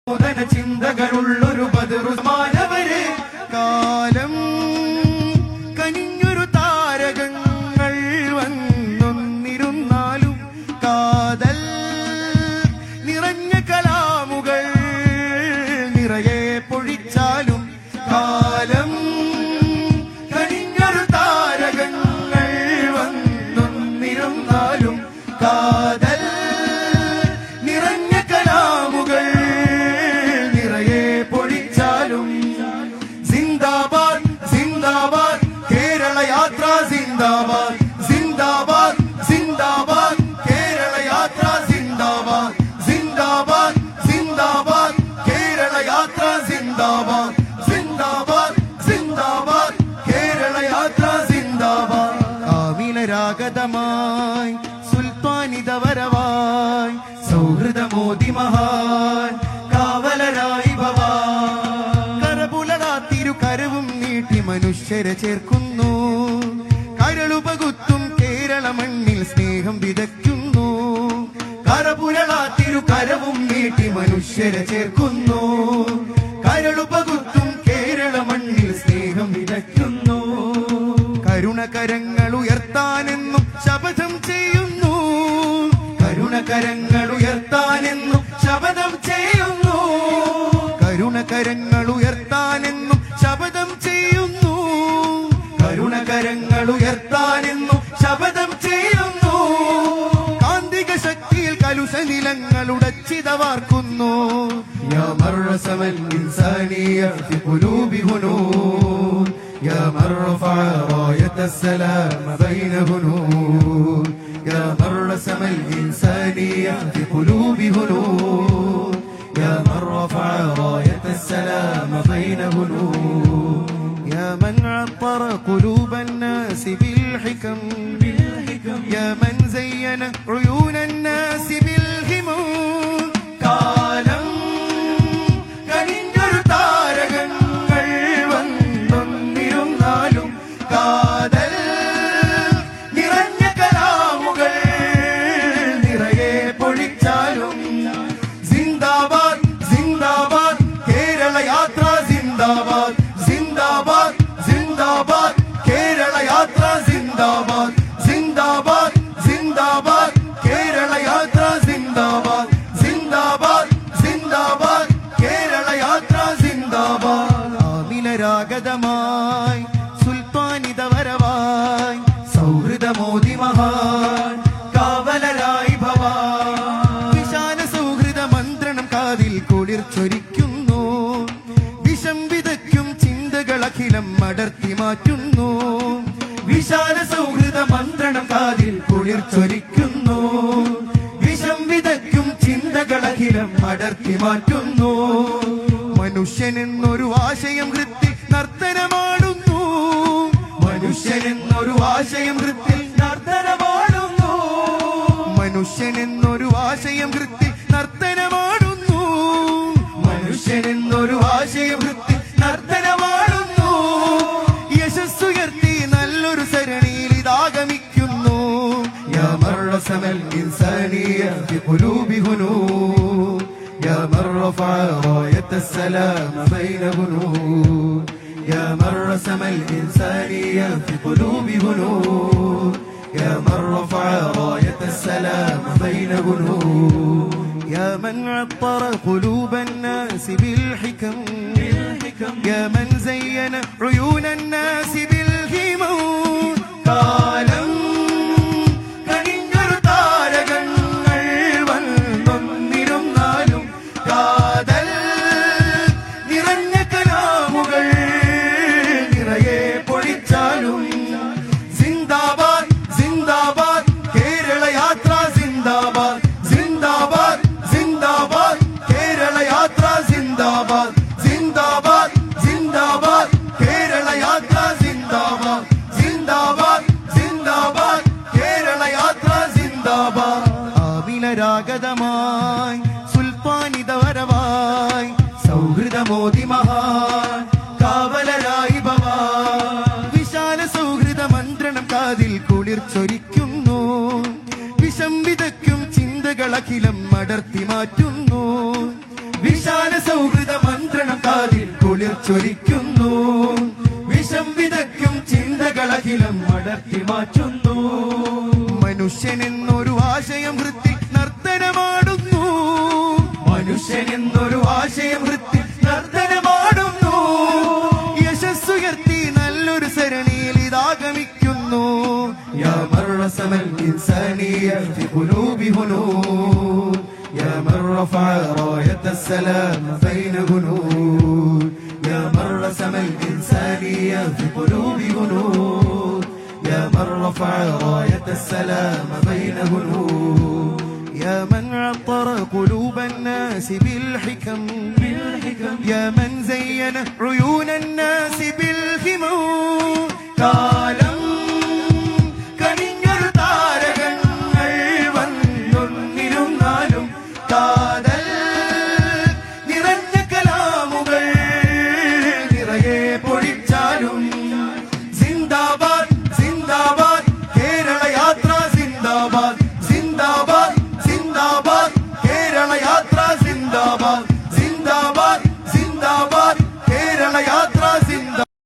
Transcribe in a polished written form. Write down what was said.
നൂതന ചിന്തകളുള്ളൊരു ബദറുമാനവരെ കാലം കനിഞ്ഞൊരു താരകങ്ങൾ വന്നൊന്നിരുന്നാലും കാതൽ നിറഞ്ഞ കലാമുകൾ നിറയെ പൊഴിച്ചാലും കാലം കനിഞ്ഞൊരു താരകങ്ങൾ വന്നൊന്നിരുന്നാലും കാതൽ നിറഞ്ഞ കലാമുകൾ നിറയെ പൊഴിച്ചാലും സിന്ദാബാദ് സിന്ദാബാദ് കേരള യാത്ര സിന്ദാബാദ് സിന്ദാബാദ് സിന്ദാബാദ് കേരള യാത്ര സിന്ദാബാദ് സിന്ദാബാദ് സിന്ദാബാദ് കേരള യാത്ര സിന്ദാബാദ് സിന്ദാബാദ് സിന്ദാബാദ് കേരള യാത്ര സിന്ദാബാദ് കാവിലരാഗതമായി സുൽത്താനിതവരവായി സൗഹൃദമോദി മഹാൻ കാവലരായി ഭവാൻ കരപുലരാത്തിരു കരവും നീട്ടി മനുഷ്യരെ ചേർക്കുന്നു കരളുപകുത്തും കേരള മണ്ണിൽ സ്നേഹം വിതയ്ക്കുന്നു കരപുലരാത്തിരു കരവും നീട്ടി മനുഷ്യരെ ചേർക്കുന്നു കരളുപകുത്തും കേരള മണ്ണിൽ സ്നേഹം വിതയ്ക്കുന്നു കരുണകരങ്ങൾ ഉയർത്താനെന്നും ശപഥം ചെയ്യുന്നു കരുണകരങ്ങൾ ഉയർത്താനെന്നും ശപഥം ചെയ്യുന്നു കരുണകരങ്ങൾ ഉയർത്താനെന്നും ശപഥം ചെയ്യുന്നു കരുണകരങ്ങൾ ഉയർത്താനെന്നും ശപഥം ചെയ്യുന്നു കാന്തിക ശക്തിയിൽ കലുഷ നിലങ്ങൾ ഉടച്ചിതവാർക്കുന്നു യാ മർറസമൽ ഇൻസാനിയ ഫി ഖുലൂബി ഹുനൂൻ യാ മർറഫഅ റായത സലാം ബൈന ഹുനൂൻ يا مرسم الإنسانية في قلوب هنود يا من رفع راية السلام بين هنود يا من عطر قلوب الناس بالحكم يا من زين عيون الناس بالهمم കാലം കനിഞ്ഞൊരു താരകങ്ങൾ വന്നൊന്നിരുന്നാലും കാതൽ സിന്ദാബാദ് സിന്ദാബാദ് കേരള യാത്ര സിന്ദാബാദ് സിന്ദാബാദ് സിന്ദാബാദ് കേരള യാത്ര സിന്ദാബാദ് സിന്ദാബാദ് സിന്ദാബാദ് കേരള യാത്ര സിന്ദാബാദ് സിന്ദാബാദ് സിന്ദാബാദ് കേരള യാത്ര സിന്ദാബാദ് ആമിലരാഗതമായി സുൽത്താനിതവരവായി സൗഹൃദമോദി മഹാൻ കാവലരായി ഭവാൻ വിശാല സൗഹൃദ മന്ത്രണം കാതിൽ കുളിർ ചൊരിക്കുന്നു വിഷം വിതയ്ക്കും ചിന്തകൾ അഖിലം അടർത്തി മാറ്റുന്നു വിശാല സൗഹൃദ മന്ത്രണം കാതിൽ കുളിർ ചൊരിക്കുന്നു വിഷം വിതയ്ക്കും ചിന്തകൾ അഖിലം അടർത്തി മാറ്റുന്നു മനുഷ്യനെന്നൊരു ആശയം വൃത്തി നർത്തനമാടുന്നു മനുഷ്യനെന്നൊരു ആശയം വൃത്തി നർത്തനമാടുന്നു മനുഷ്യനെന്നൊരു ആശയം വൃത്തി നർത്തനമാടുന്നു മനുഷ്യനെന്നൊരു ആശയം വൃത്തി നർത്തനമാടുന്നു യശസ്സുയർത്തി നല്ലൊരു സരണിയിൽ ഇതാഗമിക്കുന്നു യാ മർറസമൽ ഇൻസാനിയ ഫി ഖുലൂബി ഹുനൂൻ യാ മൻ റഫഅ റായത സലാം ബൈന ഹുനൂൻ യാ മർറസമൽ ഇൻസാനിയ ഫി ഖുലൂബി ഹുനൂൻ يا من رفع راية السلام بين هنود يا من عطر قلوب الناس بالحكم يا من زين عيون الناس بالهمم കാലം കനിഞ്ഞൊരു താരകങ്ങൾ വന്നൊന്നിരുന്നാലും കാതൽ നിറഞ്ഞ കലാമുകൾ നിറയെ പൊഴിച്ചാലും സിന്ദാബാദ് സിന്ദാബാദ് കേരള യാത്ര സിന്ദാബാദ് സിന്ദാബാദ് സിന്ദാബാദ് കേരള യാത്ര സിന്ദാബാദ് സിന്ദാബാദ് സിന്ദാബാദ് കേരള യാത്ര സിന്ദാബാദ് സിന്ദാബാദ് സിന്ദാബാദ് കേരള യാത്ര സിന്ദാബാദ് ആവിലരാഗതമായി സുൽത്താനിതവരവായി സൗഹൃദമോദി മഹാൻ കാവലരായി ഭവാൻ വിശാല സൗഹൃദ മന്ത്രണം കാതിൽ കുളിർ ചൊരിക്കുന്നു വിഷം വിതയ്ക്കും ചിന്തകൾ അഖിലം അടർത്തി മാറ്റുന്നു വിശാല സൗഹൃദ മന്ത്രണം കാതിൽ കുളിർച്ചൊരിക്കുന്നു വിഷം വിതയ്ക്കും ചിന്തകളഖിലം അടർത്തി മാറ്റുന്നു മനുഷ്യനെന്നൊരു ആശയം വൃത്തിൽ നർത്തനമാടുന്നു മനുഷ്യനെന്നൊരു ആശയം വൃത്തിൽ നർത്തനമാടുന്നു യശസ്സുയർത്തി നല്ലൊരു സരണിയിൽ ഇതാഗമിക്കുന്നു യാ മർറസമൽ ഇൻസാനിയ ഫി ഖുലൂബി ഹുനൂൻ യാ മൻ റഫഅ റായത السلام بين هنود يا من رسم الإنسانية في قلوب هنود يا من رفع راية السلام بين هنود يا من عطر قلوب الناس بالحكم يا من زين عيون الناس بالهمم